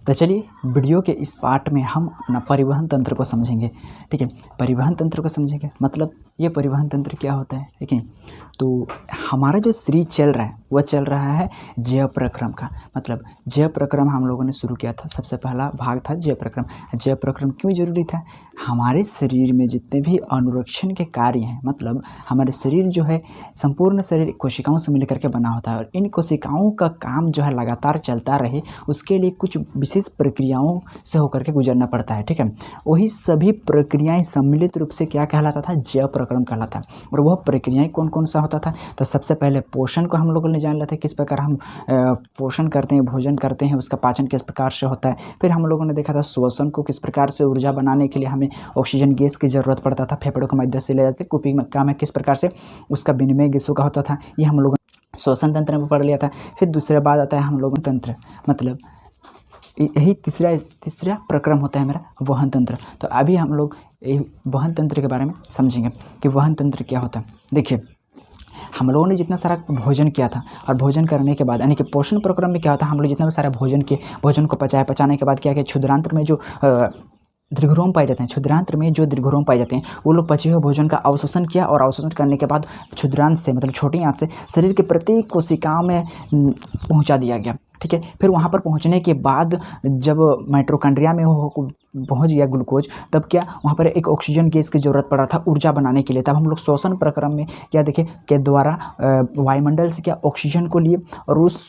तो चलिए वीडियो के इस पार्ट में हम अपना परिवहन तंत्र को समझेंगे। ठीक है, परिवहन तंत्र को समझेंगे मतलब ये परिवहन तंत्र क्या होता है। ठीक है, तो हमारा जो शरीर चल रहा है वह चल रहा है जय प्रक्रम का। मतलब जय प्रक्रम हम लोगों ने शुरू किया था, सबसे पहला भाग था जय प्रक्रम। जय प्रक्रम क्यों जरूरी था? हमारे शरीर में जितने भी अनुरक्षण के कार्य हैं, मतलब हमारे शरीर जो है संपूर्ण शरीर कोशिकाओं से मिलकर के बना होता है और इन कोशिकाओं का काम जो है लगातार चलता रहे उसके लिए कुछ विशेष प्रक्रियाओं से होकर के गुजरना पड़ता है। ठीक है, वही सभी प्रक्रियाएं सम्मिलित रूप से क्या कहलाता था? जय प्रक्रम कहलाता। और वह प्रक्रियाएं कौन कौन सा होता था? तो सबसे पहले पोषण को हम लोगों ने जान लिया था, किस प्रकार हम पोषण करते हैं, भोजन करते हैं, उसका पाचन किस प्रकार से होता है। फिर हम लोगों ने देखा था श्वसन को, किस प्रकार से ऊर्जा बनाने के लिए हमें ऑक्सीजन गैस की ज़रूरत पड़ता था, फेफड़ों के माध्यम से ले जाते, कुपी में काम है किस प्रकार से उसका विनिमय गैसों का होता था। ये हम लोगों ने श्वसन तंत्र में पढ़ लिया था। फिर दूसरे बात आता है हम लोगों तंत्र, मतलब यही तीसरा प्रक्रम होता है मेरा वहन तंत्र। तो अभी हम लोग वहन तंत्र के बारे में समझेंगे कि वहन तंत्र क्या होता है। देखिए, हम लोगों ने जितना सारा भोजन किया था और भोजन करने के बाद यानी कि पोषण प्रक्रम में क्या होता है, हम लोग जितना भी सारा भोजन किए, भोजन को पचाने के बाद क्या किया, क्षुद्रांत्र में जो दीर्घरोम पाए जाते हैं, क्षुद्रांत्र में जो दीर्घरोम पाए जाते हैं वो लोग पचे हुए भोजन का अवशोषण किया और अवशोषण करने के बाद क्षुद्रांत से मतलब छोटी आंत से शरीर के प्रत्येक कोशिकाओं में पहुंचा दिया गया। ठीक है, फिर वहाँ पर पहुँचने के बाद जब माइटोकॉन्ड्रिया में हो पहुँच गया ग्लूकोज, तब क्या वहाँ पर एक ऑक्सीजन गैस की ज़रूरत पड़ रहा था ऊर्जा बनाने के लिए। तब हम लोग श्वसन प्रक्रम में क्या देखे के द्वारा वायुमंडल से क्या ऑक्सीजन को लिए और उस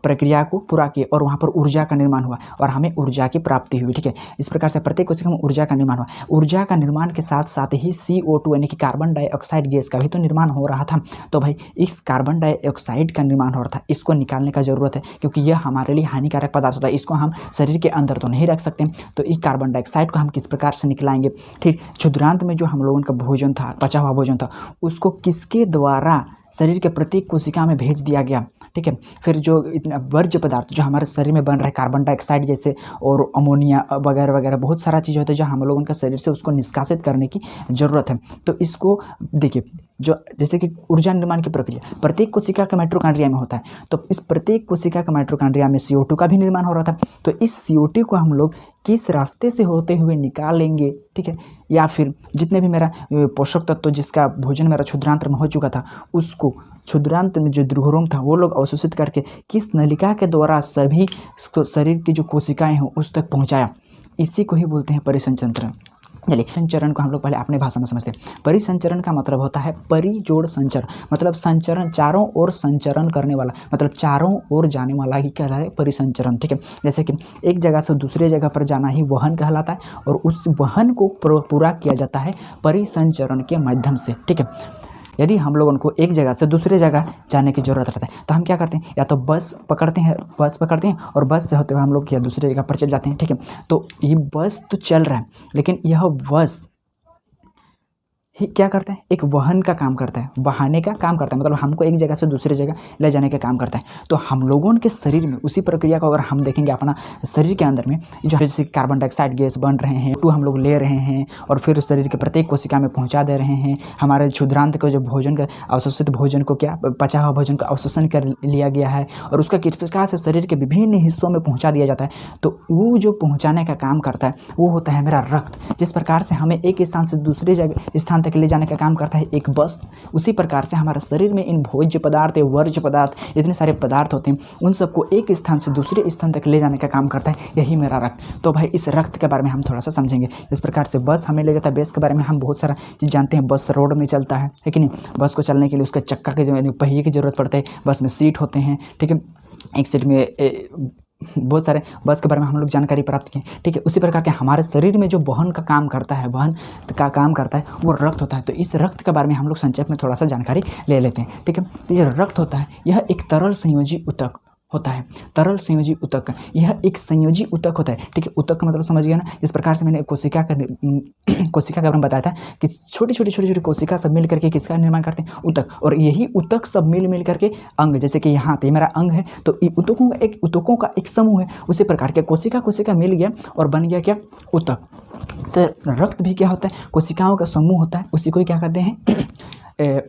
प्रक्रिया को पूरा किए और वहाँ पर ऊर्जा का निर्माण हुआ और हमें ऊर्जा की प्राप्ति हुई। ठीक है, इस प्रकार से प्रत्येक कोशिका में ऊर्जा का निर्माण हुआ। ऊर्जा का निर्माण के साथ साथ ही CO2 यानी कि कार्बन डाइऑक्साइड गैस का भी तो निर्माण हो रहा था। तो भाई इस कार्बन डाइऑक्साइड का निर्माण हो रहा था, इसको निकालने का ज़रूरत है क्योंकि यह हमारे लिए हानिकारक पदार्थ होता है, इसको हम शरीर के अंदर तो नहीं रख सकते। तो इस कार्बन डाइऑक्साइड को हम किस प्रकार से निकलाएंगे? ठीक, क्षुद्रांत में जो हम लोगों का भोजन था, पचा हुआ भोजन था, उसको किसके द्वारा शरीर के प्रत्येक कोशिका में भेज दिया गया। ठीक है, फिर जो इतना वर्ज्य पदार्थ जो हमारे शरीर में बन रहा है कार्बन डाइऑक्साइड जैसे और अमोनिया वगैरह वगैरह बहुत सारा चीज़ होता है जो हम लोगों का शरीर से उसको निष्कासित करने की ज़रूरत है। तो इसको देखिए, जो जैसे कि ऊर्जा निर्माण की प्रक्रिया प्रत्येक कोशिका के माइटोकॉन्ड्रिया में होता है, तो इस प्रत्येक कोशिका के माइटोकॉन्ड्रिया में CO2 का भी निर्माण हो रहा था। तो इस CO2 को हम लोग किस रास्ते से होते हुए निकालेंगे? ठीक है, या फिर जितने भी मेरा पोषक तत्व जिसका भोजन मेरा क्षुद्रांत्र में हो चुका था उसको क्षुद्रांत में जो दीर्घरोम था वो लोग अवशोषित करके किस नलिका के द्वारा सभी शरीर की जो कोशिकाएं हैं उस तक पहुंचाया, इसी को ही बोलते हैं परिसंचरण। चलिए, संचरण को हम लोग पहले अपने भाषा में समझते हैं। परिसंचरण का मतलब होता है परिजोड़ संचरण, मतलब संचरण चारों ओर संचरण करने वाला, मतलब चारों ओर जाने वाला ही कहलाता है परिसंचरण। ठीक है, जैसे कि एक जगह से दूसरे जगह पर जाना ही वहन कहलाता है और उस वहन को पूरा किया जाता है परिसंचरण के माध्यम से। ठीक है, यदि हम लोगों को एक जगह से दूसरे जगह जाने की ज़रूरत रहता है तो हम क्या करते हैं, या तो बस पकड़ते हैं और बस से होते हुए हम लोग या दूसरे जगह पर चल जाते हैं। ठीक है, तो ये बस तो चल रहा है लेकिन यह बस ही क्या करता है, एक वाहन का काम करता है, बहाने का काम करता है, मतलब हमको एक जगह से दूसरी जगह ले जाने का काम करता है। तो हम लोगों के शरीर में उसी प्रक्रिया को अगर हम देखेंगे अपना शरीर के अंदर में, जो जैसे कार्बन डाइऑक्साइड गैस बन रहे हैं तो हम लोग ले रहे हैं और फिर शरीर के प्रत्येक कोशिका में पहुंचा दे रहे हैं। हमारे क्षुद्रांत को जो भोजन का अवशोषित भोजन को क्या पचा हुआ भोजन का अवशोषण कर लिया गया है और उसका किस प्रकार से शरीर के विभिन्न हिस्सों में पहुँचा दिया जाता है। तो वो जो पहुँचाने का काम करता है वो होता है मेरा रक्त। जिस प्रकार से हमें एक स्थान से दूसरे जगह स्थान तक ले जाने का काम करता है एक बस, उसी प्रकार से हमारे शरीर में इन भोज्य पदार्थ वर्ज्य पदार्थ इतने सारे पदार्थ होते हैं, उन सबको एक स्थान से दूसरे स्थान तक ले जाने का काम करता है यही मेरा रक्त। तो भाई इस रक्त के बारे में हम थोड़ा सा समझेंगे। इस प्रकार से बस हमें ले जाता है, बस के बारे में हम बहुत सारा चीज़ जानते हैं। बस रोड में चलता है कि नहीं, बस को चलने के लिए उसका चक्का के जो पहिए की जरूरत पड़ता है, बस में सीट होते हैं। ठीक है, एक सीट में बहुत सारे बस के बारे में हम लोग जानकारी प्राप्त किए। ठीक है, उसी प्रकार के हमारे शरीर में जो वहन का काम करता है, वहन का काम करता है वो रक्त होता है। तो इस रक्त के बारे में हम लोग संक्षेप में थोड़ा सा जानकारी ले लेते हैं। ठीक है, तो ये रक्त होता है, यह एक तरल संयोजी ऊतक होता है। तरल संयोजी ऊतक, यह एक संयोजी ऊतक होता है। ठीक है, ऊतक का मतलब समझ गया ना। इस प्रकार से मैंने कोशिका के बारे में बताया था कि छोटी छोटी कोशिका सब मिल करके किसका निर्माण करते हैं, ऊतक। और यही ऊतक सब मिल करके अंग, जैसे कि यहाँ तो ये मेरा अंग है, तो ऊतकों का एक समूह है। उसी प्रकार के कोशिका मिल गया और बन गया क्या, ऊतक। तो रक्त भी क्या होता है, कोशिकाओं का समूह होता है, उसी को क्या कहते हैं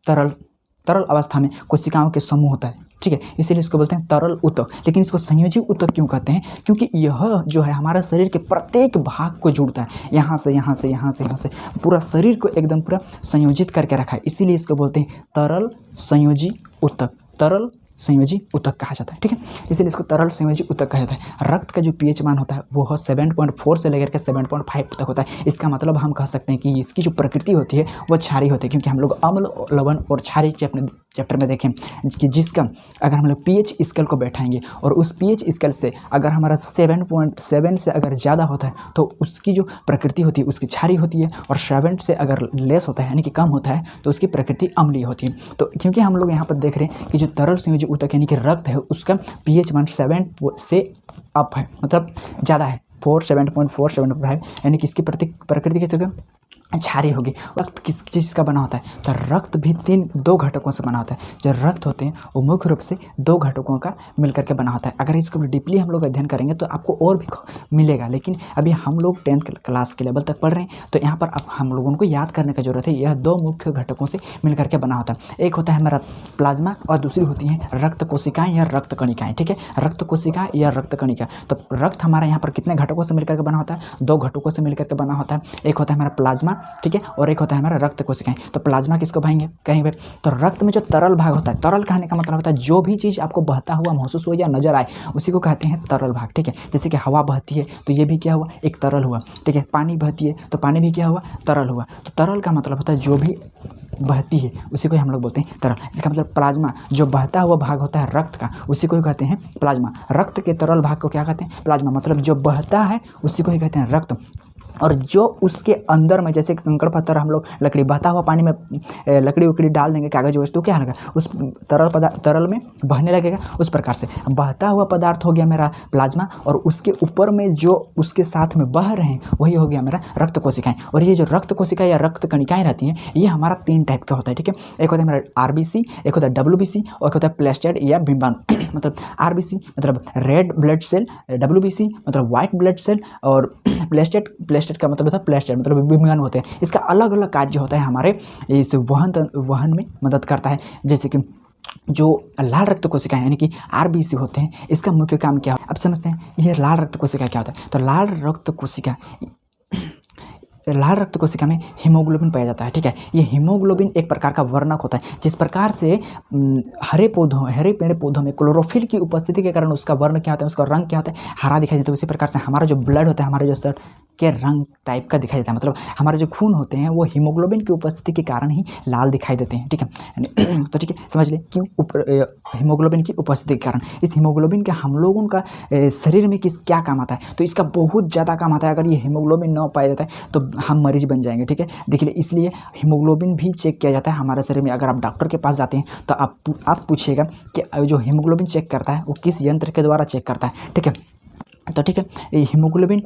तरल अवस्था में कोशिकाओं के समूह होता है। ठीक है, इसीलिए इसको बोलते हैं तरल ऊतक। लेकिन इसको संयोजी ऊतक क्यों कहते हैं? क्योंकि यह जो है हमारा शरीर के प्रत्येक भाग को जोड़ता है, यहाँ से यहाँ से यहाँ से यहाँ से पूरा शरीर को एकदम पूरा संयोजित करके रखा है, इसीलिए इसको बोलते हैं तरल संयोजी ऊतक। तरल संयोजी ऊतक कहा जाता है, ठीक है, इसीलिए इसको तरल संयोजी ऊतक कहा जाता है। रक्त का जो पीएच मान होता है वो 7.4 से लेकर के 7.5 तक होता है। इसका मतलब हम कह सकते हैं कि इसकी जो प्रकृति होती है वो क्षारीय होती है, क्योंकि हम लोग अम्ल, लवण और क्षारीय के अपने चैप्टर में देखें कि जिसका अगर हम लोग पीएच स्केल को बैठाएंगे और उस पीएच स्केल से अगर हमारा 7.7 से अगर ज़्यादा होता है तो उसकी जो प्रकृति होती है उसकी क्षारीय होती है, और 7 से अगर लेस होता है यानी कि कम होता है तो उसकी प्रकृति अम्लीय होती है। तो क्योंकि हम लोग यहाँ पर देख रहे हैं कि जो तरल संयोजी ऊतक यानी कि रक्त है उसका पीएच मान 7 से अप है, मतलब ज़्यादा है, 7.4 7.5, यानी कि इसकी प्रकृति किस जगह क्षारीय होगी। रक्त किस चीज़ का बना होता है? तो रक्त भी दो घटकों से बना होता है। जो रक्त होते हैं वो मुख्य रूप से 2 घटकों का मिलकर के बना होता है। अगर इसको डीपली हम लोग अध्ययन करेंगे तो आपको और भी मिलेगा, लेकिन अभी हम लोग 10th क्लास के लेवल तक पढ़ रहे हैं, तो यहाँ पर अब हम लोगों को याद करने की जरूरत है। यह 2 मुख्य घटकों से मिलकर के बना होता है। एक होता है हमारा प्लाज्मा और दूसरी होती है रक्त कोशिकाएँ या रक्त कणिकाएँ, ठीक है, रक्त कोशिकाएँ या रक्त कणिका। तो रक्त हमारा यहाँ पर कितने घटकों से मिलकर के बना होता है? 2 घटकों से मिलकर के बना होता है। एक होता है हमारा प्लाज्मा, ठीक है, और एक होता है हमारा रक्त कोशिकाएं। तो प्लाज्मा किसको कहेंगे? तो रक्त में जो तरल भाग होता है, तरल कहने का मतलब होता है जो भी चीज़ आपको बहता हुआ महसूस हो या नजर आए उसी को कहते हैं तरल भाग, ठीक है। जैसे कि हवा बहती है तो ये भी क्या हुआ? एक तरल हुआ, ठीक है। पानी बहती है तो पानी भी क्या हुआ? तरल हुआ। तो तरल का मतलब होता है जो भी बहती है उसी को हम लोग बोलते हैं तरल। इसका मतलब प्लाज्मा जो बहता हुआ भाग होता है रक्त का उसी को ही कहते हैं प्लाज्मा। रक्त के तरल भाग को क्या कहते हैं? प्लाज्मा। मतलब जो बहता है उसी को ही कहते हैं रक्त। और जो उसके अंदर में जैसे कंकड़ पत्थर हम लोग लकड़ी बहता हुआ पानी में लकड़ी उकड़ी डाल देंगे, कागज वगैरह, तो क्या होगा? उस तरल में बहने लगेगा। उस प्रकार से बहता हुआ पदार्थ हो गया मेरा प्लाज्मा, और उसके ऊपर में जो उसके साथ में बह रहे हैं वही हो गया मेरा रक्त कोशिकाएं। और ये जो रक्त कोशिकाएं या रक्त कणिकाएं रहती हैं ये हमारा 3 टाइप का होता है, ठीक है। एक होता है मेरा RBC, एक होता है WBC और एक होता है प्लेस्टेड या बिम्बाणु। मतलब RBC मतलब रेड ब्लड सेल, WBC मतलब वाइट ब्लड सेल, और प्लेस्टेड का मतलब होता है प्लेस्टेड मतलब बिम्बाणु होते हैं। इसका अलग अलग कार्य होता है हमारे इस वहन में मदद करता है। जैसे कि जो लाल रक्त कोशिकाएं यानी कि RBC होते हैं, इसका मुख्य काम क्या है अब समझते हैं। ये लाल रक्त कोशिका क्या होता है? तो लाल रक्त कोशिका में हीमोग्लोबिन पाया जाता है, ठीक है। ये हीमोग्लोबिन एक प्रकार का वर्णक होता है। जिस प्रकार से हरे पेड़ पौधों में क्लोरोफिल की उपस्थिति के कारण उसका वर्ण क्या होता है, उसका रंग क्या होता है? हरा दिखाई देता है। उसी प्रकार से हमारा जो ब्लड होता है, हमारा जो शर्ट के रंग टाइप का दिखाई देता है। मतलब हमारे जो खून होते हैं वो हीमोग्लोबिन की उपस्थिति के कारण ही लाल दिखाई देते हैं, ठीक है। तो ठीक है, समझ ले क्यों? हीमोग्लोबिन की उपस्थिति के कारण। इस हीमोग्लोबिन का हम लोगों का शरीर में क्या काम आता है? तो इसका बहुत ज़्यादा काम आता है। अगर ये हीमोग्लोबिन न पाया जाता है तो हम मरीज बन जाएंगे, ठीक है। देखिए, इसलिए हीमोग्लोबिन भी चेक किया जाता है हमारे शरीर में। अगर आप डॉक्टर के पास जाते हैं तो आप पूछिएगा कि जो हीमोग्लोबिन चेक करता है वो किस यंत्र के द्वारा चेक करता है, ठीक है। तो ठीक है, ये हीमोग्लोबिन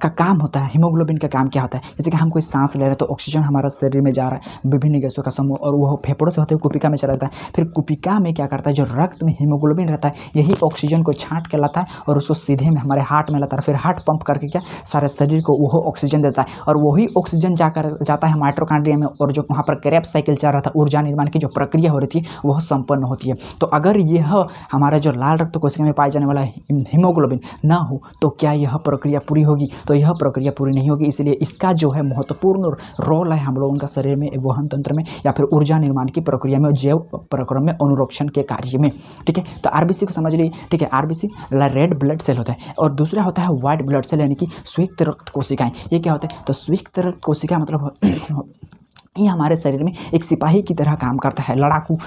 का काम होता है। हीमोग्लोबिन का काम क्या होता है? जैसे कि हम कोई सांस ले रहे हैं तो ऑक्सीजन हमारा शरीर में जा रहा है विभिन्न गैसों का समूह, और वह फेफड़ों से होते हुए कुपिका में चला जाता है। फिर कुपिका में क्या करता है? जो रक्त में हीमोग्लोबिन रहता है यही ऑक्सीजन को छांट के लाता है और उसको सीधे में हमारे हार्ट में लाता है। फिर हार्ट पंप करके क्या सारे शरीर को वह ऑक्सीजन देता है, और वही ऑक्सीजन जाता है माइटोकॉन्ड्रिया में, और जो वहाँ पर क्रेब्स साइकिल चल रहा था, ऊर्जा निर्माण की जो प्रक्रिया हो रही थी वह संपन्न होती है। तो अगर यह हमारा जो लाल रक्त कोशिका में पाए जाने वाला हीमोग्लोबिन ना हो तो क्या यह प्रक्रिया पूरी होगी? तो यह प्रक्रिया पूरी नहीं होगी। इसलिए इसका जो है महत्वपूर्ण रोल है हम लोगों का शरीर में वहन तंत्र में या फिर ऊर्जा निर्माण की प्रक्रिया में, जैव प्रक्रम में, अनुरक्षण के कार्य में, ठीक है। तो RBC को समझ लीजिए, ठीक है। RBC रेड ब्लड सेल होता है, और दूसरा होता है व्हाइट ब्लड सेल यानी कि श्वेत रक्त कोशिकाएं। ये क्या होता है? तो श्वेत रक्त कोशिका मतलब ये हमारे शरीर में एक सिपाही की तरह काम करता है, लड़ाकू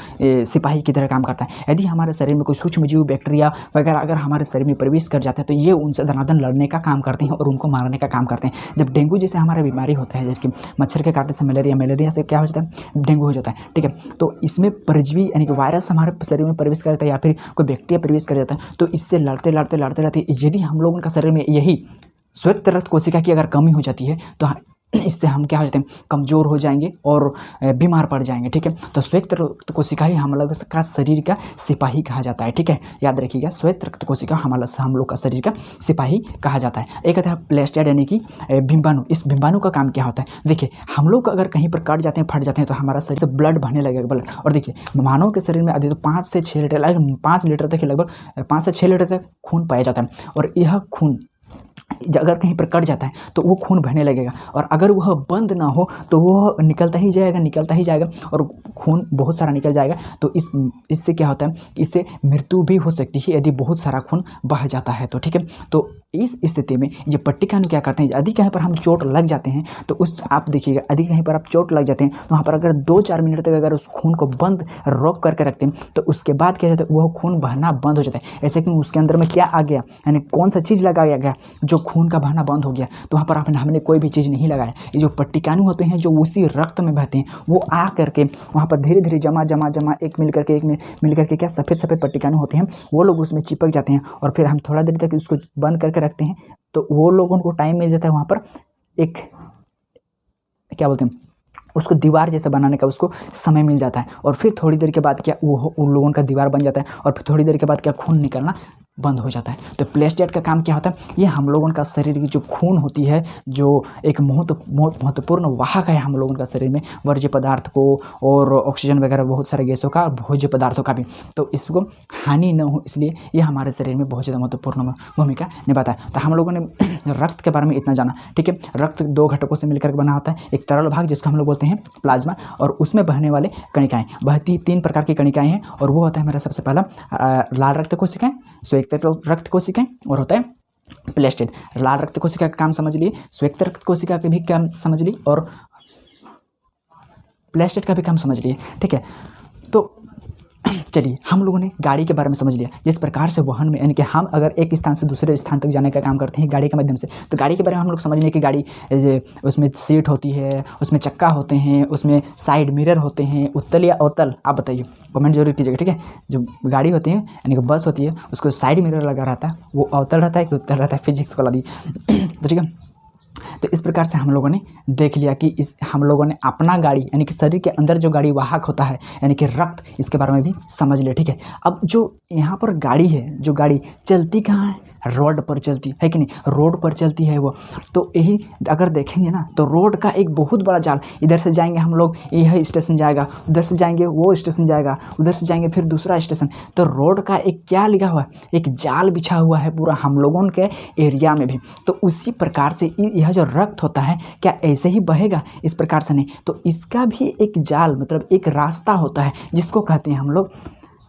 सिपाही की तरह काम करता है। यदि हमारे शरीर में कोई सूक्ष्म जीव, बैक्टीरिया वगैरह अगर हमारे शरीर में प्रवेश कर जाते हैं तो ये उनसे धनाधन लड़ने का काम करते हैं और उनको मारने का काम करते हैं। जब डेंगू जैसे हमारा बीमारी होता है, जैसे कि मच्छर के काटने से मलेरिया से क्या हो जाता है? डेंगू हो जाता है, ठीक है। तो इसमें परजीवी यानी कि वायरस हमारे शरीर में प्रवेश कर जाता है या फिर कोई बैक्टीरिया प्रवेश कर जाता है, तो इससे लड़ते यदि हम लोगों का शरीर में यही श्वेत रक्त कोशिका की अगर कमी हो जाती है तो इससे हम क्या हो जाते हैं, कमज़ोर हो जाएंगे और बीमार पड़ जाएंगे। ठीक है, तो श्वेत रक्त कोशिका ही हम लोग का शरीर का सिपाही कहा जाता है। ठीक है, याद रखिएगा, श्वेत रक्त कोशिका हम लोग का शरीर का सिपाही कहा जाता है। एक कहता है प्लेस्टिड यानी कि बिम्बाणु। इस बिम्बाणु का काम क्या होता है, देखिए हम लोग अगर कहीं पर कट जाते हैं, फट जाते हैं, तो हमारा शरीर से ब्लड बहने लगेगा, ब्लड। और देखिए मानव के शरीर में अधिक 5 से 6 लीटर, लगभग 5 लीटर तक, लगभग 5 से 6 लीटर तक खून पाया जाता है। और यह खून अगर कहीं पर कट जाता है तो वो खून बहने लगेगा, और अगर वह बंद ना हो तो वह निकलता ही जाएगा और खून बहुत सारा निकल जाएगा। तो इससे क्या होता है, इससे मृत्यु भी हो सकती है यदि बहुत सारा खून बह जाता है तो। ठीक है, तो इस स्थिति में ये पट्टिकानु क्या करते हैं, यदि कहीं पर हम चोट लग जाते हैं तो आप देखिएगा, यदि कहीं पर आप चोट लग जाते हैं तो वहाँ पर अगर 2-4 मिनट तक अगर उस खून को बंद रोक करके रखते हैं तो उसके बाद क्या होता है, वह खून बहना बंद हो जाता है। ऐसे कि उसके अंदर में क्या आ गया, यानी कौन सा चीज़ लगाया गया जो खून का बहना बंद हो गया, तो वहाँ पर हमने कोई भी चीज़ नहीं लगाया। ये जो पट्टिकानु होते हैं जो उसी रक्त में बहते हैं, वो आ करके वहाँ पर धीरे धीरे जमा एक मिल करके क्या सफ़ेद पट्टिकानु होते हैं, वो लोग उसमें चिपक जाते हैं। और फिर हम थोड़ा देर तक उसको बंद करके रखते हैं तो वो लोगों को टाइम मिल जाता है, वहाँ पर एक क्या बोलते हैं उसको दीवार जैसा बनाने का उसको समय मिल जाता है। और फिर थोड़ी देर के बाद क्या वो उन लोगों का दीवार बन जाता है, और फिर थोड़ी देर के बाद क्या खून निकलना बंद हो जाता है। तो प्लेटलेट का काम क्या होता है, ये हम लोगों का शरीर की जो खून होती है, जो एक महत्वपूर्ण वाहक है हम लोगों का शरीर में वर्ज्य पदार्थ को और ऑक्सीजन वगैरह बहुत सारे गैसों का, भोज्य पदार्थों का भी, तो इसको हानि न हो इसलिए ये हमारे शरीर में बहुत ज़्यादा महत्वपूर्ण भूमिका निभाता है। तो हम लोगों ने रक्त के बारे में इतना जाना। ठीक है, रक्त 2 घटकों से मिलकर बना होता है, एक तरल भाग जिसको हम लोग बोलते हैं प्लाज्मा, और उसमें बहने वाले कणिकाएँ, बहती 3 प्रकार की कणिकाएँ हैं, और वो होता है मेरा सबसे पहला लाल रक्त कोशिकाएँ, श्वेत रक्त कोशिकाएं, और होता है प्लेटलेट। लाल रक्त कोशिका का काम समझ लिए, श्वेत रक्त कोशिका का भी काम समझ लिए, और प्लेटलेट का भी काम समझ लिए। ठीक है, तो चलिए हम लोगों ने गाड़ी के बारे में समझ लिया, जिस प्रकार से वाहन में, यानी कि हम अगर एक स्थान से दूसरे स्थान तक जाने का काम करते हैं गाड़ी के माध्यम से, तो गाड़ी के बारे में हम लोग समझ लें कि गाड़ी उसमें सीट होती है, उसमें चक्का होते हैं, उसमें साइड मिरर होते हैं, उत्तल या अवतल, आप बताइए, कमेंट जरूर कीजिएगा। ठीक है, जो गाड़ी होती है यानी कि बस होती है उसको साइड मिरर लगा रहता है, वो अवतल रहता है कि उत्तल रहता है, फिजिक्स को ला दी। तो ठीक है, तो इस प्रकार से हम लोगों ने देख लिया कि हम लोगों ने अपना गाड़ी यानी कि शरीर के अंदर जो गाड़ी वाहक होता है यानी कि रक्त, इसके बारे में भी समझ लिया। ठीक है, अब जो यहाँ पर गाड़ी है, जो गाड़ी चलती कहाँ है, रोड पर चलती है कि नहीं, रोड पर चलती है वो। तो यही अगर देखेंगे ना तो रोड का एक बहुत बड़ा जाल, इधर से जाएंगे हम लोग यह स्टेशन जाएगा, उधर से जाएंगे वो स्टेशन जाएगा, उधर से जाएंगे फिर दूसरा स्टेशन। तो रोड का एक क्या लिखा हुआ है, एक जाल बिछा हुआ है पूरा हम लोगों के एरिया में भी। तो उसी प्रकार से यह जो रक्त होता है क्या ऐसे ही बहेगा, इस प्रकार से नहीं, तो इसका भी एक जाल मतलब एक रास्ता होता है जिसको कहते हैं हम लोग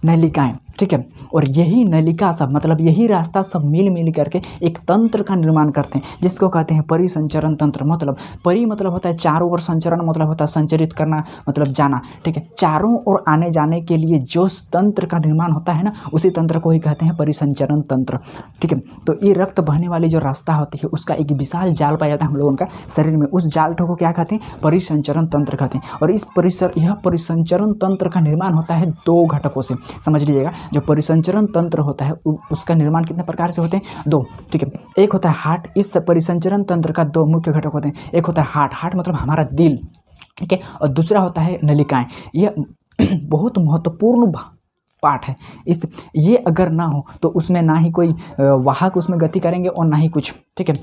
नलिकाएं। ठीक है, और यही नलिका सब मतलब यही रास्ता सब मिल करके एक तंत्र का निर्माण करते हैं जिसको कहते हैं परिसंचरण तंत्र। मतलब परि मतलब होता है चारों ओर, संचरण मतलब होता है संचरित करना, मतलब जाना। ठीक है, चारों ओर आने जाने के लिए जो तंत्र का निर्माण होता है ना, उसी तंत्र को ही कहते हैं परिसंचरण तंत्र। ठीक है, तो ये रक्त बहने वाली जो रास्ता होती है उसका एक विशाल जाल पाया जाता है हम लोगों का शरीर में, उस जाल को क्या कहते हैं, परिसंचरण तंत्र कहते हैं। और यह परिसंचरण तंत्र का निर्माण होता है 2 घटकों से, समझ लीजिएगा। जो परिसंचरण तंत्र होता है उसका निर्माण कितने प्रकार से होते हैं, 2। ठीक है, एक होता है हार्ट, इस परिसंचरण तंत्र का 2 मुख्य घटक होते हैं, एक होता है हार्ट मतलब हमारा दिल, ठीक है, और दूसरा होता है नलिकाएं। यह बहुत महत्वपूर्ण पार्ट है। ये अगर ना हो तो उसमें ना ही कोई वाहक उसमें गति करेंगे और ना ही कुछ। ठीक है,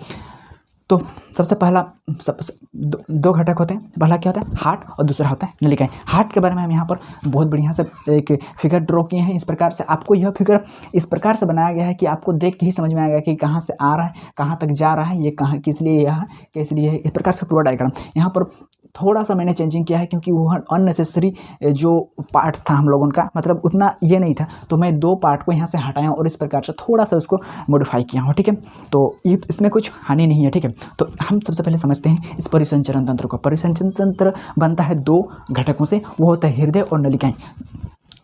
तो सबसे पहला 2 घटक होते हैं, पहला क्या होता है हार्ट और दूसरा होता है नलिकाएं। हार्ट के बारे में हम यहाँ पर बहुत बढ़िया से एक फिगर ड्रॉ किए हैं। इस प्रकार से आपको यह फिगर इस प्रकार से बनाया गया है कि आपको देख के ही समझ में आएगा कि कहाँ से आ रहा है, कहाँ तक जा रहा है, ये कहाँ किस लिए यहाँ किस लिए है, इस प्रकार से पूरा डायग्राम। यहाँ पर थोड़ा सा मैंने चेंजिंग किया है क्योंकि वो अननेसेसरी जो पार्ट्स था हम लोगों का, मतलब उतना ये नहीं था, तो मैं 2 पार्ट को यहाँ से हटाया और इस प्रकार से थोड़ा सा उसको मॉडिफाई किया हूँ। ठीक है, तो इसमें कुछ हानि नहीं है। ठीक है, तो हम सबसे पहले समझते हैं इस परिसंचरण तंत्र को। परिसंचरण तंत्र बनता है 2 घटकों से, वो होता है हृदय और नलिकाएं।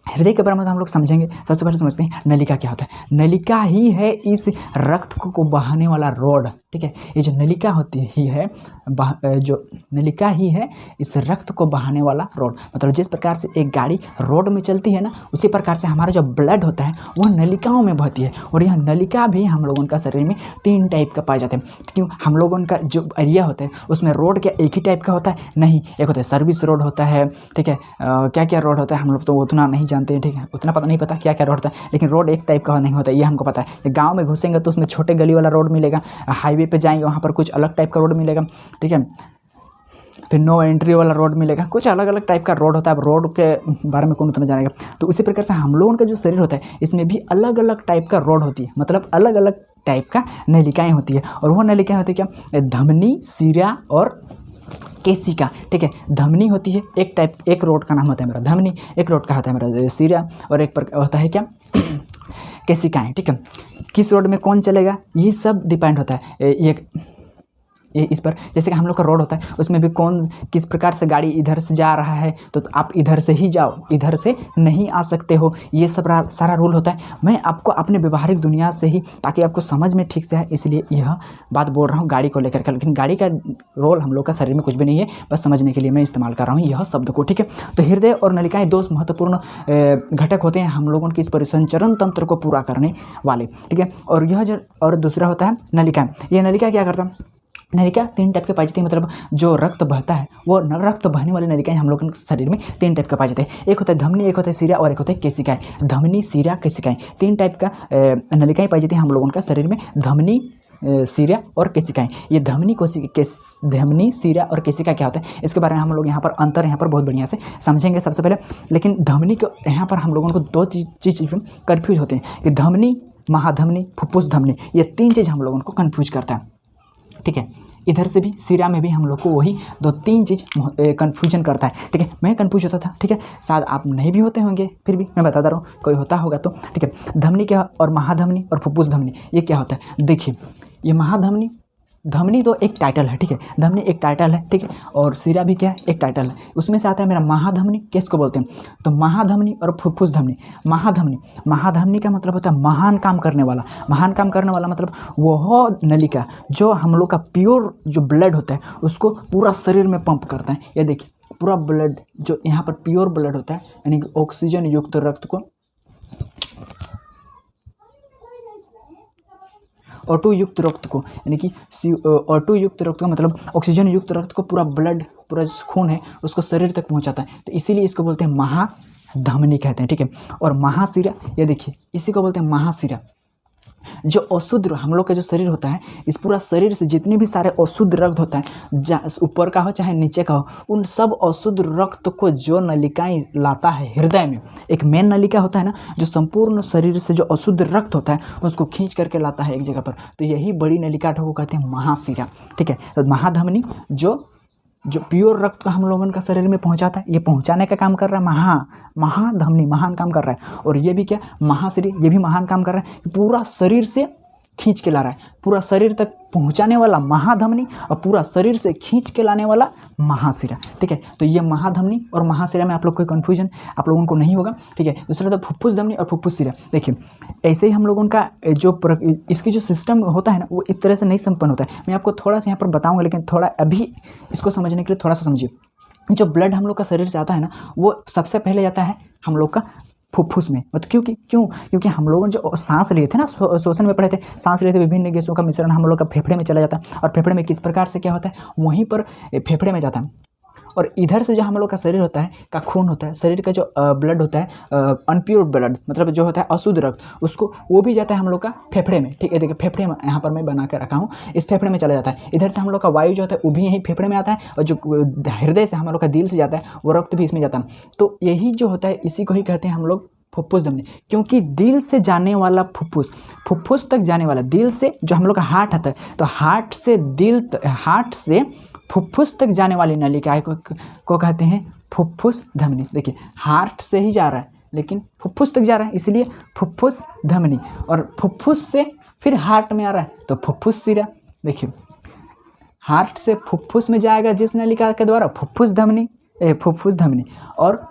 हृदय के बारे में तो हम लोग समझेंगे। सबसे पहले समझते हैं नलिका क्या होता है। नलिका ही है इस रक्त को बहाने वाला रोड, ठीक है। ये जो नलिका होती ही है, जो नलिका ही है इस रक्त को बहाने वाला रोड। मतलब जिस प्रकार से एक गाड़ी रोड में चलती है ना, उसी प्रकार से हमारा जो ब्लड होता है वह नलिकाओं में बहती है। और यह नलिका भी हम लोगों का शरीर में 3 टाइप का पाए जाते हैं। क्यों? हम लोगों का जो एरिया होता है उसमें रोड क्या एक ही टाइप का होता है? नहीं, एक होता है सर्विस रोड होता है, ठीक है। क्या क्या रोड होता है हम लोग तो उतना नहीं जानते हैं, ठीक है। उतना नहीं पता क्या क्या रोड होता है, लेकिन रोड एक टाइप का नहीं होता, ये हमको पता है। गाँव में घुसेंगे तो उसमें छोटे गली वाला रोड मिलेगा, हाईवे पे जाएंगे वहाँ पर कुछ अलग टाइप का रोड मिलेगा, ठीक है। फिर नो एंट्री वाला रोड मिलेगा, कुछ अलग अलग टाइप का रोड होता है। अब रोड के बारे में कौन उतना जानेगा। तो उसी प्रकार से हम लोगों का जो शरीर होता है इसमें भी अलग अलग टाइप का रोड होती है, मतलब अलग अलग टाइप का नलिकाएँ होती है। और वो नलिकाएँ होती है क्या? धमनी, सिरा और केशिका, ठीक है। धमनी होती है एक टाइप, एक रोड का नाम होता है मेरा धमनी, एक रोड का होता है मेरा सिरा, और एक पर होता है क्या केशिकाएँ, ठीक है। किस रोड में कौन चलेगा ये सब डिपेंड होता है ये इस पर। जैसे कि हम लोग का रोड होता है उसमें भी कौन किस प्रकार से गाड़ी इधर से जा रहा है तो आप इधर से ही जाओ, इधर से नहीं आ सकते हो, ये सब सारा रूल होता है। मैं आपको अपने व्यवहारिक दुनिया से ही, ताकि आपको समझ में ठीक से आए, इसलिए यह बात बोल रहा हूँ गाड़ी को लेकर के। लेकिन गाड़ी का रोल हम लोग का शरीर में कुछ भी नहीं है, बस समझने के लिए मैं इस्तेमाल कर रहा हूँ यह शब्द को, ठीक है। तो हृदय और नलिकाएँ 2 महत्वपूर्ण घटक होते हैं हम लोगों की इस परिसंचरण तंत्र को पूरा करने वाले, ठीक है। और यह जो और दूसरा होता है नलिका। ये नलिका क्या करता है? नलिका 3 टाइप के पाई जाती है, मतलब जो रक्त बहता है वो रक्त बहने वाली नलिकाएँ हम लोग के शरीर में 3 टाइप का पाए जाते हैं। एक होता है धमनी, एक होता है सिरा और एक होता है केशिकाएँ। धमनी, सिरा, केशिकाएँ 3 टाइप का नलिकाएँ पाई जाती हैं हम लोगों का शरीर में, धमनी, सिरा और केशिकाएँ। ये धमनी, सिरा और केशिका क्या होता है इसके बारे में हम लोग यहाँ पर अंतर यहाँ पर बहुत बढ़िया से समझेंगे सबसे पहले। लेकिन धमनी को यहाँ पर हम लोगों को 2 चीज़ कन्फ्यूज होते हैं कि धमनी, महाधमनी, फुफ्फुस धमनी, ये 3 चीज़ हम लोगों को कन्फ्यूज करता है, ठीक है। इधर से भी सिरा में भी हम लोग को वही 2-3 चीज़ कन्फ्यूजन करता है, ठीक है। मैं कन्फ्यूज होता था, ठीक है। शायद आप नहीं भी होते होंगे, फिर भी मैं बताता रहा हूँ, कोई होता होगा तो, ठीक है। धमनी क्या और महाधमनी और फुफ्फुस धमनी ये क्या होता है? देखिए, ये महाधमनी, धमनी तो एक टाइटल है, ठीक है। धमनी एक टाइटल है, ठीक है। और सिरा भी क्या है? एक टाइटल है। उसमें से आता है मेरा महाधमनी, किसको बोलते हैं? तो महाधमनी और फुफ्फुस धमनी। महाधमनी का मतलब होता है महान काम करने वाला। महान काम करने वाला मतलब वह नलिका जो हम लोग का प्योर जो ब्लड होता है उसको पूरा शरीर में पंप करता है। ये देखिए पूरा ब्लड जो यहाँ पर प्योर ब्लड होता है, यानी कि ऑक्सीजन युक्त रक्त को, ऑटो युक्त रक्त को, यानी कि ऑटो युक्त रक्त का मतलब ऑक्सीजन युक्त रक्त को पूरा ब्लड, पूरा खून है उसको शरीर तक पहुंचाता है। तो इसीलिए इसको बोलते हैं महाधमनी कहते हैं, ठीक है। और महासिरा, ये देखिए इसी को बोलते हैं महासिरा। जो अशुद्ध हम लोग का जो शरीर होता है, इस पूरा शरीर से जितने भी सारे अशुद्ध रक्त होता है, ऊपर का हो चाहे नीचे का हो, उन सब अशुद्ध रक्त को जो नलिकाएं लाता है हृदय में, एक मेन नलिका होता है ना जो संपूर्ण शरीर से जो अशुद्ध रक्त होता है उसको खींच करके लाता है एक जगह पर, तो यही बड़ी नलिका को कहते हैं महाशिरा, ठीक है। तो महाधमनी जो प्योर रक्त को हम लोगों का शरीर में पहुंचाता है, ये पहुंचाने का काम कर रहा है महाधमनी, महान काम कर रहा है। और ये भी क्या, महाशरीर, ये भी महान काम कर रहा है, पूरा शरीर से खींच के ला रहा है, पूरा शरीर तक पहुंचाने वाला महाधमनी और पूरा शरीर से खींच के लाने वाला महाशिरा, ठीक है। तो ये महाधमनी और महाशिरा में आप लोग कोई कन्फ्यूजन आप लोगों को नहीं होगा, ठीक है। दूसरा तो फुफ्फुस धमनी और फुफ्फुस शिरा। देखिए ऐसे ही हम लोगों का जो इसकी जो सिस्टम होता है ना वो इस तरह से नहीं संपन्न होता है। मैं आपको थोड़ा सा यहाँ पर बताऊँगा, लेकिन थोड़ा अभी इसको समझने के लिए थोड़ा सा समझिए। जो ब्लड हम लोग का शरीर से आता है ना वो सबसे पहले जाता है हम लोग का फुफ्फुस में। मतलब क्योंकि हम लोगों जो सांस लिए थे ना, श्वसन में पढ़े थे, सांस लिए थे, विभिन्न गैसों का मिश्रण हम लोग का फेफड़े में चला जाता है, और फेफड़े में किस प्रकार से क्या होता है वहीं पर फेफड़े में जाता है। और इधर से जो हम लोग का शरीर होता है का खून होता है, शरीर का जो ब्लड होता है अनप्योर ब्लड, मतलब जो होता है अशुद्ध रक्त, उसको वो भी जाता है हम लोग का फेफड़े में, ठीक है। देखिए फेफड़े में यहाँ पर मैं बना के रखा हूँ, इस फेफड़े में चला जाता है। इधर से हम लोग का वायु जो होता है वो भी यही फेफड़े में आता है, और जो हृदय से हम लोग का दिल से जाता है वो रक्त भी इसमें जाता है। तो यही जो होता है इसी को ही कहते हैं हम लोग फुफ्फुस धमनी, क्योंकि दिल से जाने वाला फुफ्फुस तक जाने वाला, दिल से जो हम लोग का हार्ट आता है तो हार्ट से फुफ्फुस तक जाने वाली नलिका को कहते हैं फुफ्फुस धमनी। देखिए हार्ट से ही जा रहा है लेकिन फुफ्फुस तक जा रहा है, इसलिए फुफ्फुस धमनी। और फुफ्फुस से फिर हार्ट में आ रहा है तो फुफ्फुस शिरा। देखिए हार्ट से फुफ्फुस में जाएगा जिस नलिका के द्वारा फुफ्फुस धमनी, और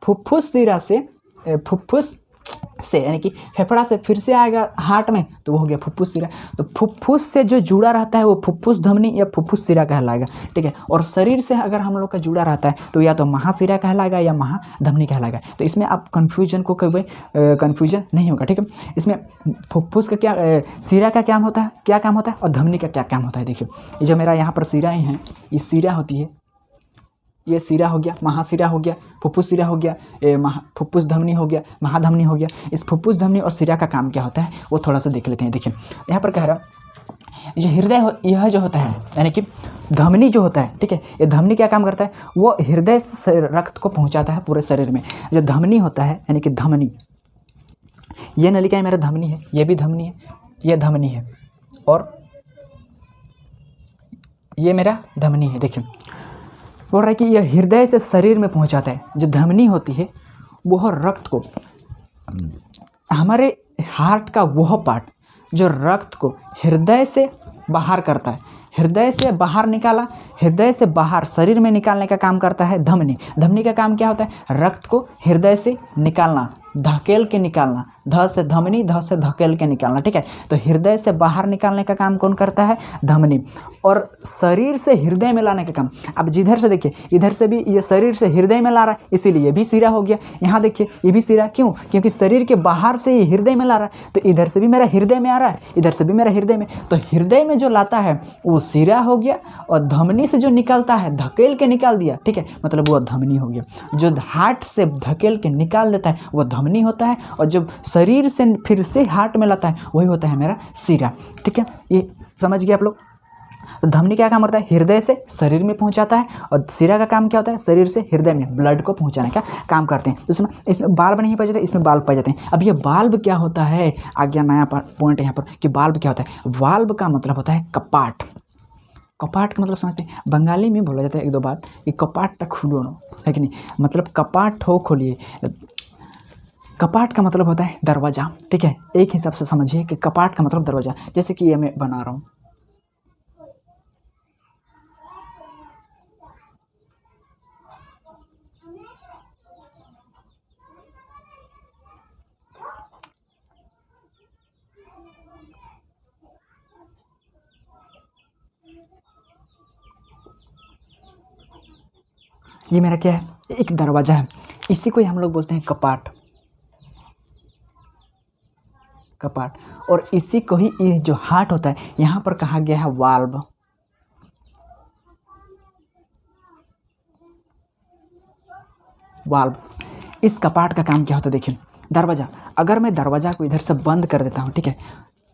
फुफ्फुस शिरा से फुफ्फुस से, यानी कि फेफड़ा से फिर से आएगा हार्ट में, तो वो हो गया फुफ्फुस सिरा। तो फुफ्फुस से जो जुड़ा रहता है वो फुफ्फुस धमनी या फुफ्फुस सिरा कहलाएगा, ठीक है। और शरीर से अगर हम लोग का जुड़ा रहता है तो या तो महासिरा कहलाएगा या महाधमनी कहलाएगा। तो इसमें आप कन्फ्यूजन को कभी कन्फ्यूजन नहीं होगा, ठीक है। इसमें फुफ्फुस का क्या सिरा का क्या होता है, क्या काम होता है, और धमनी का क्या काम होता है। देखिए ये जो मेरा यहाँ पर सिराएँ हैं, ये सिरा होती है, ये सिरा हो गया, महासिरा हो गया, फुफ्फुस सिरा हो गया, फुफ्फुस धमनी हो गया, महाधमनी हो गया। इस फुफ्फुस धमनी और सिरा का काम क्या होता है वो थोड़ा सा देख लेते हैं। देखिए यहाँ पर कह रहा जो हृदय यह जो होता है, यानी कि धमनी जो होता है, ठीक है, ये धमनी क्या काम करता है, वो हृदय से रक्त को पहुँचाता है पूरे शरीर में। जो धमनी होता है, यानी कि धमनी, ये नलिका मेरा धमनी है, ये भी धमनी है, ये धमनी है, और ये मेरा धमनी है। देखिए बोल रहा है कि यह हृदय से शरीर में पहुंचाता है। जो धमनी होती है वह रक्त को, हमारे हार्ट का वह पार्ट जो रक्त को हृदय से बाहर करता है, हृदय से बाहर निकाला, हृदय से बाहर शरीर में निकालने का काम करता है धमनी। धमनी का काम क्या होता है, रक्त को हृदय से निकालना, धकेल के निकालना, ध से धमनी, ध से धकेल के निकालना, ठीक है। तो हृदय से बाहर निकालने का काम कौन करता है, धमनी। और शरीर से हृदय में लाने का काम, अब जिधर से देखिए, इधर से भी ये शरीर से हृदय में ला रहा है, इसीलिए ये भी सिरा हो गया। यहाँ देखिए ये भी सिरा, क्यों, क्योंकि शरीर के बाहर से ये हृदय में ला रहा है, तो इधर से भी मेरा हृदय में आ रहा है, इधर से भी मेरा हृदय में, तो हृदय में जो लाता है वो सिरा हो गया, और धमनी से जो निकलता है धकेल के निकाल दिया, ठीक है, मतलब वो धमनी हो गया। जो हार्ट से धकेल के निकाल देता है वो धमनी होता है, और जब शरीर से फिर से हार्ट में लाता है वही होता है मेरा सिरा, ठीक है। ये समझ गए आप लोग। तो धमनी क्या काम करता है, हृदय से शरीर में पहुंचाता है, और सिरा का काम क्या होता है, शरीर से हृदय में ब्लड को पहुंचाने का काम करते हैं। तो इसमें बाल्ब नहीं पाए जाते, इसमें बाल्ब पाए जाते हैं। अब ये बाल्ब क्या होता है, आ गया नया पॉइंट यहाँ पर कि बाल्ब क्या होता है। बाल्ब का मतलब होता है कपाट। कपाट का मतलब समझते हैं, बंगाली में बोला जाता है एक दो बात कि कपाट खुलो नो, है कि नहीं, मतलब कपाट हो खोलिए। कपाट का मतलब होता है दरवाज़ा, ठीक है। एक हिसाब से समझिए कि कपाट का मतलब दरवाज़ा, जैसे कि ये मैं बना रहा हूँ, ये मेरा क्या है, एक दरवाज़ा है, इसी को हम लोग बोलते हैं कपाट, कपाट। और इसी को ही ये जो हार्ट होता है यहाँ पर कहा गया है वाल्व। वाल्व, इस कपाट का काम क्या होता है, देखिए दरवाज़ा, अगर मैं दरवाज़ा को इधर से बंद कर देता हूँ, ठीक है,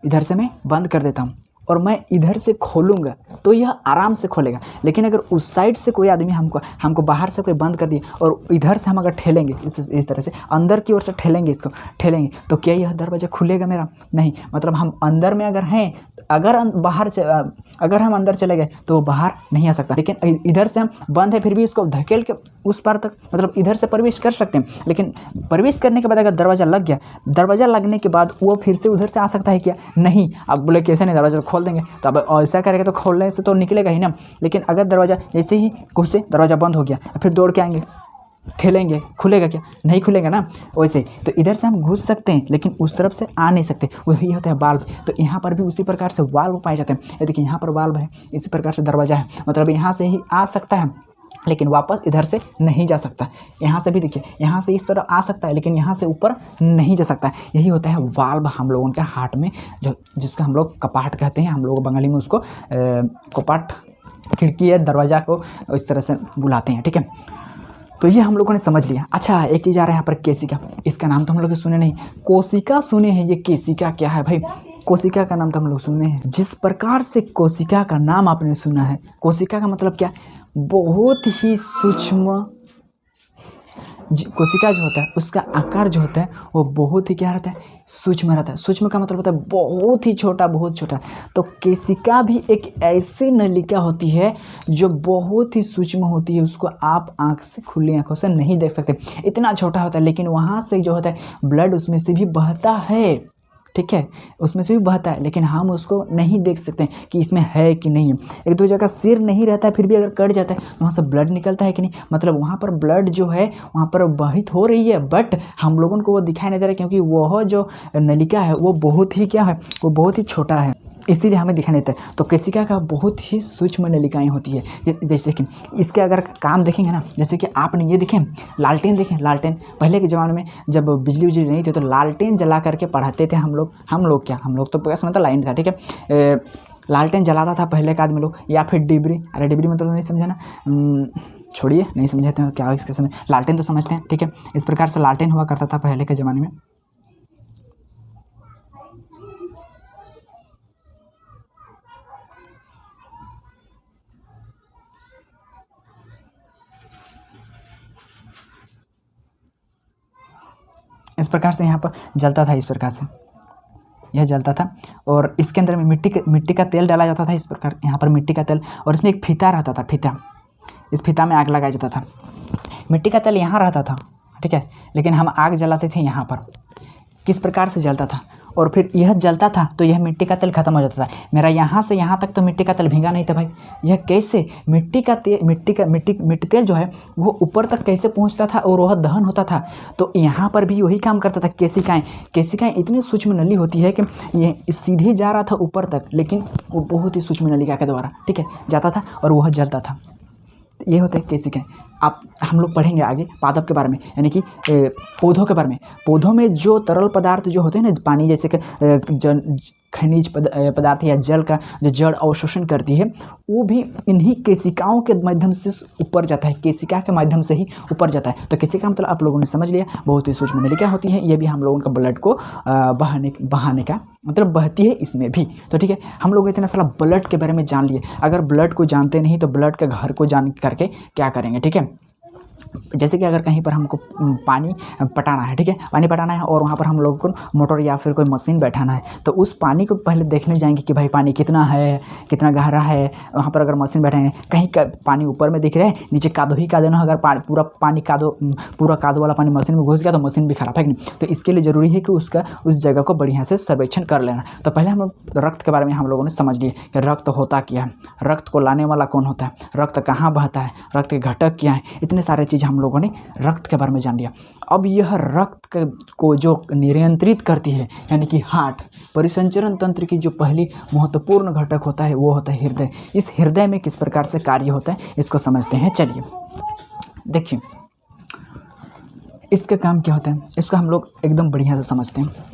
इधर से मैं बंद कर देता हूँ और मैं इधर से खोलूँगा तो यह आराम से खोलेगा। लेकिन अगर उस साइड से कोई आदमी हमको बाहर से कोई बंद कर दिए और इधर से हम अगर ठेलेंगे, इस तरह से अंदर की ओर से ठेलेंगे, इसको ठेलेंगे, तो क्या यह दरवाज़ा खुलेगा मेरा? नहीं। मतलब हम अंदर में अगर हैं, अगर हम अंदर चले गए तो वो बाहर नहीं आ सकता। लेकिन इधर से हम बंद है फिर भी इसको धकेल के उस पार तक, मतलब इधर से प्रवेश कर सकते हैं। लेकिन प्रवेश करने के बाद अगर दरवाज़ा लग गया, दरवाज़ा लगने के बाद वो फिर से उधर से आ सकता है क्या? नहीं। अब बोले कैसे नहीं, दरवाज़ा खोल देंगे, तो अब ऐसा करेंगे तो खोलने से तो निकलेगा ही ना। लेकिन अगर दरवाज़ा जैसे ही घुसे, दरवाज़ा बंद हो गया, फिर दौड़ के आएंगे, ठेलेंगे, खुलेगा क्या? नहीं खुलेगा ना। वैसे तो इधर से हम घुस सकते हैं लेकिन उस तरफ से आ नहीं सकते, वही होता है वाल्व। तो यहाँ पर भी उसी प्रकार से वाल्व पाए जाते हैं। ये देखिए यहाँ पर वाल्व है, इसी प्रकार से दरवाज़ा है, मतलब यहाँ से ही आ सकता है लेकिन वापस इधर से नहीं जा सकता। यहाँ से भी देखिए, यहाँ से इस पर आ सकता है लेकिन यहाँ से ऊपर नहीं जा सकता। यही होता है वाल्व हम लोगों के हार्ट में, जो जिसका हम लोग कपाट कहते हैं, हम लोग बंगाली में उसको कपाट, खिड़की या दरवाज़ा को इस तरह से बुलाते हैं, ठीक है। तो ये हम लोगों ने समझ लिया। अच्छा, एक चीज़ आ रहा है यहाँ पर, केसिका। इसका नाम तो हम लोग सुने नहीं, कोशिका सुने हैं, ये केसिका क्या है भाई? कोशिका का नाम तो हम लोग सुने हैं। जिस प्रकार से कोशिका का नाम आपने सुना है, कोशिका का मतलब क्या? बहुत ही सूक्ष्म। कोशिका जो होता है उसका आकार जो होता है वो बहुत ही क्या रहता है? सूक्ष्म रहता है। सूक्ष्म का मतलब होता है बहुत ही छोटा, बहुत छोटा। तो केशिका भी एक ऐसी नलिका होती है जो बहुत ही सूक्ष्म होती है, उसको आप आँख से, खुली आँखों से नहीं देख सकते, इतना छोटा होता है। लेकिन वहाँ से जो होता है ब्लड उसमें से भी बहता है, ठीक है, उसमें से भी बहता है, लेकिन हम उसको नहीं देख सकते हैं कि इसमें है कि नहीं है। एक दो जगह सिर नहीं रहता है, फिर भी अगर कट जाता है वहाँ से ब्लड निकलता है कि नहीं, मतलब वहाँ पर ब्लड जो है वहाँ पर बहित हो रही है, बट हम लोगों को वो दिखाई नहीं दे रहा है, क्योंकि वह जो नलिका है वो बहुत ही क्या है, वो बहुत ही छोटा है, इसीलिए हमें दिखाई नहीं देता है। तो केशिका का बहुत ही सूक्ष्म नलिकाएं होती है। जैसे कि इसके अगर काम देखेंगे ना, जैसे कि आपने ये देखें, लालटेन देखें, लालटेन पहले के ज़माने में जब बिजली उजली नहीं थी तो लालटेन जला करके पढ़ाते थे हम लोग। हम लोग तो प्रकाश मतलब लाइन था, ठीक है। लालटेन जलाता था पहले के आदमी लोग, या फिर डिबरी। अरे डिबरी मतलब नहीं समझा ना, छोड़िए, नहीं समझाते हैं क्या इसके समय। लालटेन तो समझते हैं, ठीक है। इस प्रकार से लालटेन हुआ करता था पहले के ज़माने में। इस प्रकार से यहाँ पर जलता था, इस प्रकार से यह जलता था, और इसके अंदर में मिट्टी का तेल डाला जाता था। इस प्रकार यहाँ पर मिट्टी का तेल, और इसमें एक फीता रहता था, फीता, इस फीता में आग लगाया जाता था। मिट्टी का तेल यहाँ रहता था, ठीक है, लेकिन हम आग जलाते थे यहाँ पर। किस प्रकार से जलता था, और फिर यह जलता था तो यह मिट्टी का तेल खत्म हो जाता था। मेरा यहाँ से यहाँ तक तो मिट्टी का तेल भीगा नहीं था भाई, यह कैसे मिट्टी तेल जो है वो ऊपर तक कैसे पहुँचता था और वह दहन होता था। तो यहाँ पर भी वही काम करता था। केशिकाएँ इतनी सूक्ष्म नली होती है कि ये सीधे जा रहा था ऊपर तक, लेकिन वो बहुत ही सूक्ष्म नलिका के द्वारा, ठीक है, जाता था और वह जलता था। ये होता है केशिकाएँ। आप हम लोग पढ़ेंगे आगे पादप के बारे में, यानी कि पौधों के बारे में। पौधों में जो तरल पदार्थ जो होते हैं ना, पानी जैसे कि खनिज पदार्थ या जल का जो जड़ अवशोषण करती है, वो भी इन्हीं केशिकाओं के माध्यम से ऊपर जाता है, केशिका के माध्यम से ही ऊपर जाता है। तो केशिका मतलब आप लोगों ने समझ लिया, बहुत ही सूक्ष्म नलिका होती है। ये भी हम लोगों का ब्लड को बहाने का मतलब बहती है इसमें भी। तो ठीक है, हम लोग इतना सारा ब्लड के बारे में जान लिए। अगर ब्लड को जानते नहीं तो ब्लड के घर को जान करके क्या करेंगे, ठीक है। जैसे कि अगर कहीं पर हमको पानी पटाना है, ठीक है, पानी पटाना है, और वहाँ पर हम लोग को मोटर या फिर कोई मशीन बैठाना है, तो उस पानी को पहले देखने जाएंगे कि भाई पानी कितना है, कितना गहरा है। वहाँ पर अगर मशीन बैठाएंगे, कहीं का पानी ऊपर में दिख रहा है, नीचे कादो ही कादो ना, अगर पूरा कादो वाला पानी मशीन में घुस गया तो मशीन भी खराब है कि नहीं। तो इसके लिए ज़रूरी है कि उस जगह को बढ़िया से सर्वेक्षण कर लेना। तो पहले हम लोग रक्त के बारे में हम लोगों ने समझ लिए कि रक्त होता क्या है, रक्त को लाने वाला कौन होता है, रक्त कहाँ बहता है, रक्त के घटक क्या है, इतने सारे चीज़ हम लोगों ने रक्त के बारे में जान लिया। अब यह रक्त को जो नियंत्रित करती है, यानी कि हार्ट, परिसंचरण तंत्र की जो पहली महत्वपूर्ण घटक होता है वो होता है हृदय। इस हृदय में किस प्रकार से कार्य होता है इसको समझते हैं। चलिए देखिए, इसका काम क्या होता है, इसको हम लोग एकदम बढ़िया से समझते हैं।